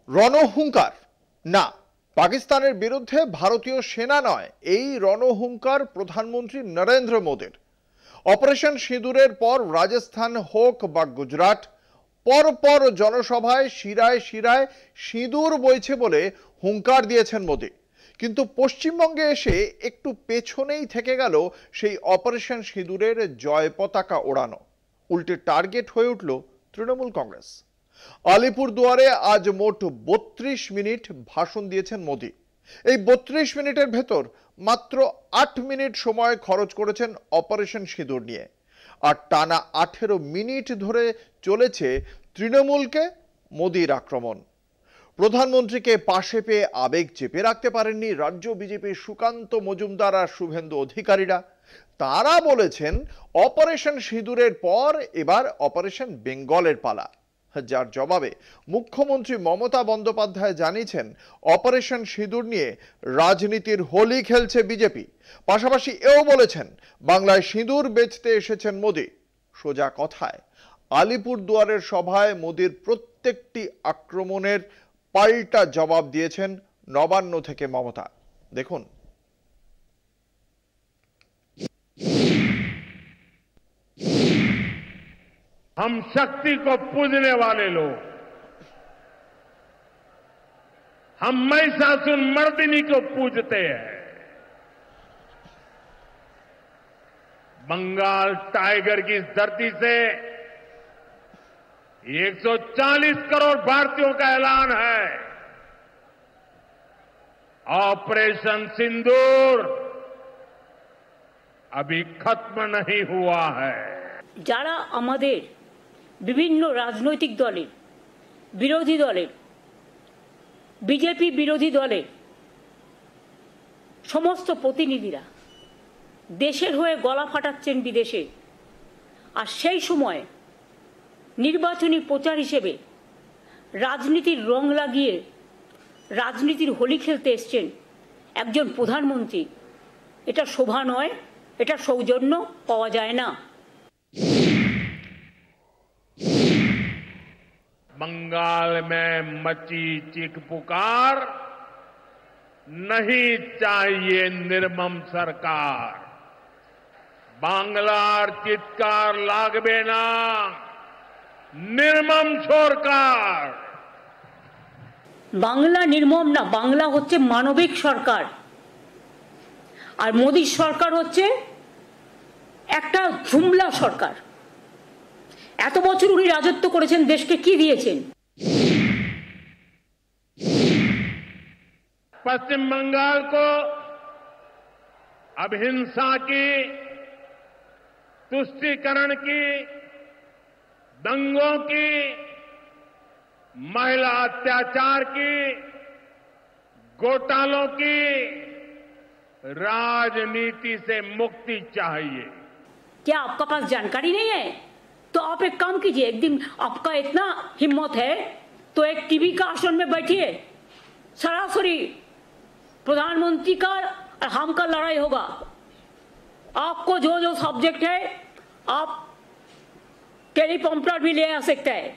রণহুঙ্কার না, পাকিস্তানের বিরুদ্ধে ভারতীয় সেনা নয়, এই রণহুঙ্কার প্রধানমন্ত্রী নরেন্দ্র মোদীর। অপারেশন সিঁদুরের পর রাজস্থান হোক বা গুজরাট, পরপর জনসভায় শিরায় শিরায় সিঁদুর বইছে বলে হুঙ্কার দিয়েছেন মোদী। কিন্তু পশ্চিমবঙ্গে এসে একটু পেছনেই থেকে গেল সেই অপারেশন সিঁদুরের জয় পতাকা ওড়ানো। উল্টে টার্গেট হয়ে উঠল তৃণমূল কংগ্রেস। আলিপুরদুয়ারে আজ মোট ৩২ মিনিট ভাষণ দিয়েছেন মোদী। এই ৩২ মিনিটের ভেতর মাত্র ৮ মিনিট সময় খরচ করেছেন অপারেশন সিঁদুর নিয়ে। আর টানা ১৮ মিনিট ধরে চলেছে তৃণমূলকে মোদীর আক্রমণ। প্রধানমন্ত্রীকে পাশে পেয়ে আবেগ চেপে রাখতে পারেননি রাজ্য বিজেপির সুকান্ত মজুমদার আর শুভেন্দু অধিকারীরা। তারা বলেছেন অপারেশন সিঁদুরের পর এবার অপারেশন বেঙ্গলের পালা। যার জবাবে মুখ্যমন্ত্রী মমতা বন্দ্যোপাধ্যায় জানিয়েছেন অপারেশন সিঁদুর নিয়ে রাজনীতির হোলি খেলছে বিজেপি। পাশাপাশি এও বলেছেন বাংলায় সিঁদুর বেচতে এসেছেন মোদী। সোজা কথায় আলিপুরদুয়ারের সভায় মোদীর প্রত্যেকটি আক্রমণের পাল্টা জবাব দিয়েছেন নবান্ন থেকে মমতা। দেখুন। हम शक्ति को पूजने वाले लोग, हम महिषासुर मर्दिनी को पूजते हैं। बंगाल टाइगर की इस धरती से 140 करोड़ भारतीयों का ऐलान है। ऑपरेशन सिंदूर अभी खत्म नहीं हुआ है। যারা আমাদের বিভিন্ন রাজনৈতিক দলের বিরোধী দলের বিজেপি বিরোধী দলের সমস্ত প্রতিনিধিরা দেশের হয়ে গলা ফাটাচ্ছেন বিদেশে, আর সেই সময় নির্বাচনী প্রচার হিসেবে রাজনীতির রং লাগিয়ে রাজনীতির হোলি খেলতে এসছেন একজন প্রধানমন্ত্রী, এটা শোভা নয়, এটা সৌজন্য পাওয়া যায় না। बंगाल में मची चीख पुकार, नहीं चाहिए निर्मम सरकार। बांग्लार चित्कार लागबे ना, निर्मम सरकार। বাংলা নির্মম না, বাংলা হচ্ছে মানবিক সরকার, আর মোদী সরকার হচ্ছে একটা ঝুমলা সরকার। এত বছর উনি রাজত্ব করেছেন, দেশকে কি দিয়েছেন? पश्चिम बंगाल को अब हिंसा की, तुष्टीकरण की, दंगों की, महिला अत्याचार की, घोटालों की राजनीति से मुक्ति चाहिए। क्या आपका पास जानकारी नहीं है? तो आप एक काम कीजिए, एक दिन आपका इतना हिम्मत है तो एक टीवी का आसन में बैठिए, सरासरी प्रधानमंत्री का और हम का लड़ाई होगा। आपको जो जो सब्जेक्ट है आप टेलीप्रॉम्प्टर भी ले आ सकते हैं।